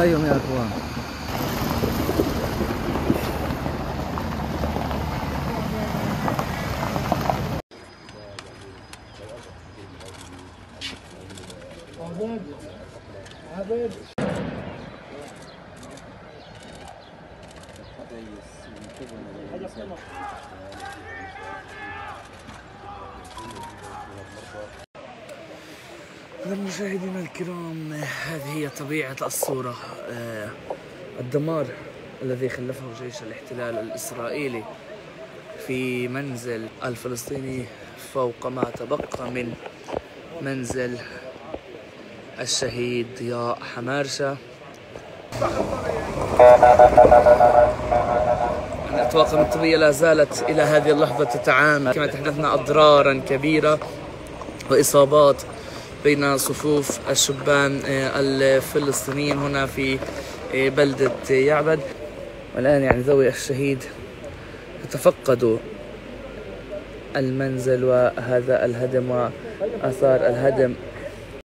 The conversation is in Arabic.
أيهم يا أخوان. مشاهدينا الكرام، هذه هي طبيعة الصورة. الدمار الذي خلفه جيش الاحتلال الإسرائيلي في منزل الفلسطيني فوق ما تبقى من منزل الشهيد ضياء حمارشة. الطواقم الطبية لا زالت إلى هذه اللحظة تتعامل. كما تحدثنا أضرارا كبيرة وإصابات بين صفوف الشبان الفلسطينيين هنا في بلدة يعبد. والآن يعني ذوي الشهيد يتفقدوا المنزل وهذا الهدم وآثار الهدم